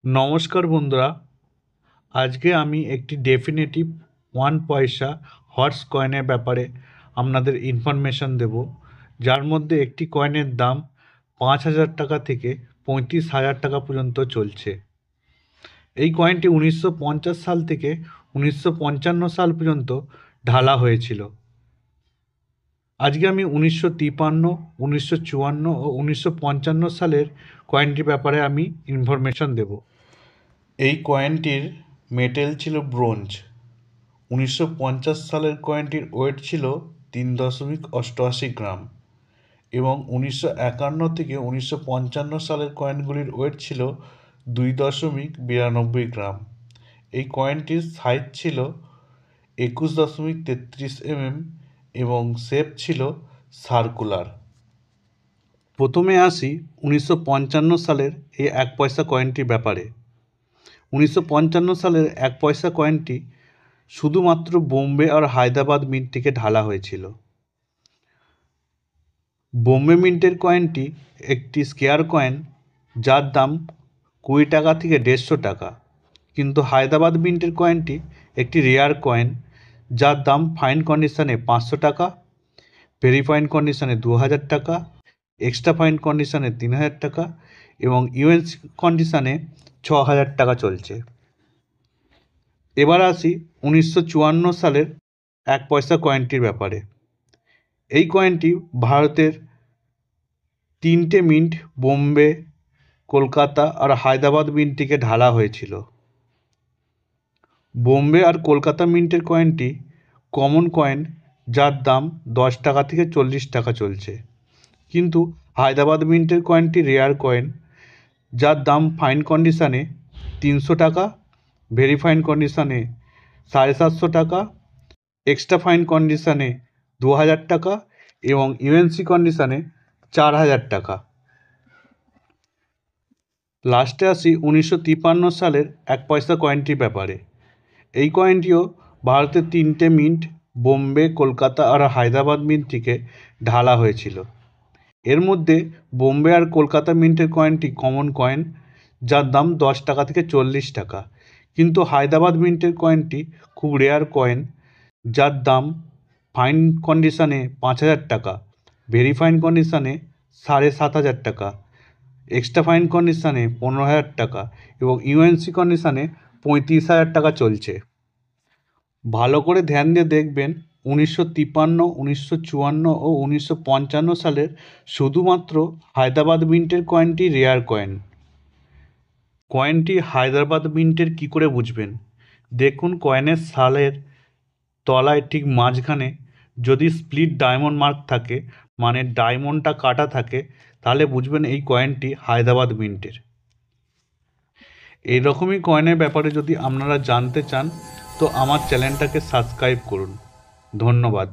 নমস্কার বন্ধুরা, আজকে আমি একটি ডেফিনেটিভ 1 পয়সা হর্স কয়েনের ব্যাপারে আপনাদের ইনফরমেশন দেব, যার মধ্যে একটি কয়েনের দাম 5,000 টাকা থেকে 35,000 টাকা পর্যন্ত চলছে। এই কয়েনটি 1950 সাল থেকে 1955 সাল পর্যন্ত ঢালা হয়েছিল। আজকে আমি 1953, 1954 ও 1955 সালের কয়েনটির ব্যাপারে আমি ইনফরমেশন দেব। এই কয়েনটির মেটেল ছিল ব্রোঞ্জ। 1950 সালের কয়েনটির ওয়েট ছিল 3.88 গ্রাম এবং 1951 থেকে 1955 সালের কয়েনগুলির ওয়েট ছিল 2.92 গ্রাম। এই কয়েনটির সাইজ ছিল 21.33 এবং শেপ ছিল সার্কুলার। প্রথমে আসি 1955 সালের এই 1 পয়সা কয়েনটির ব্যাপারে। 1955 সালের 1 পয়সা কয়েনটি শুধুমাত্র বোম্বে আর হায়দ্রাবাদ মিন্ট থেকে ঢালা হয়েছিল। বোম্বে মিন্টের কয়েনটি একটি স্কেয়ার কয়েন, যার দাম 20 টাকা থেকে 150 টাকা, কিন্তু হায়দ্রাবাদ মিন্টের কয়েনটি একটি রেয়ার কয়েন, যার দাম ফাইন কন্ডিশনে 500 টাকা, ভেরি ফাইন কন্ডিশনে 2000 টাকা, এক্সট্রা ফাইন কন্ডিশনে 3000 টাকা এবং ইউএনসি কন্ডিশনে 6000 টাকা চলছে। এবার আসি 1954 সালের 1 পয়সা কয়েনটির ব্যাপারে। এই কয়েনটি ভারতের 3টে মিন্ট, বোম্বে, কলকাতা আর হায়দ্রাবাদ মিন্ট থেকে ঢালা হয়েছিল। বোম্বে আর কলকাতা মিন্টের কয়েনটি কমন কয়েন, যার দাম 10 টাকা থেকে 40 টাকা চলছে, কিন্তু হায়দ্রাবাদ মিন্টের কয়েনটি রেয়ার কয়েন, যার দাম ফাইন কন্ডিশনে 300 টাকা, ভেরি ফাইন কন্ডিশনে 750 টাকা, এক্সট্রা ফাইন কন্ডিশনে 2000 টাকা এবং ইউএনসি কন্ডিশনে 4000 টাকা। লাস্টে আসি 1953 সালের 1 পয়সা কয়েনটির ব্যাপারে। এই কয়েনটিও ভারতের 3টে মিন্ট, বোম্বে, কলকাতা আর হায়দ্রাবাদ মিন্ট থেকে ঢালা হয়েছিল। এর মধ্যে বোম্বে আর কলকাতা মিন্টের কয়েনটি কমন কয়েন, যার দাম 10 টাকা থেকে 40 টাকা, কিন্তু হায়দ্রাবাদ মিন্টের কয়েনটি খুব রেয়ার কয়েন, যার দাম ফাইন কন্ডিশনে 5,000 টাকা, ভেরি ফাইন কন্ডিশনে 7,500 টাকা, এক্সট্রা ফাইন কন্ডিশনে 15,000 টাকা এবং ইউএনসি কন্ডিশনে 35,000 টাকা চলছে। ভালো করে ধ্যান দিয়ে দেখবেন, 1953, 1954 ও 1955 সালের শুধুমাত্র হায়দ্রাবাদ মিন্টের কয়েনটি রেয়ার কয়েন। কয়েনটি হায়দ্রাবাদ মিন্টের কী করে বুঝবেন? দেখুন, কয়েনের সালের তলায় ঠিক মাঝখানে যদি স্প্লিট ডায়মন্ড মার্ক থাকে, মানে ডায়মন্ডটা কাটা থাকে, তাহলে বুঝবেন এই কয়েনটি হায়দ্রাবাদ মিন্টের। এইরকমই কয়েনের ব্যাপারে যদি আপনারা জানতে চান তো আমার চ্যানেলটাকে সাবস্ক্রাইব করুন। ধন্যবাদ।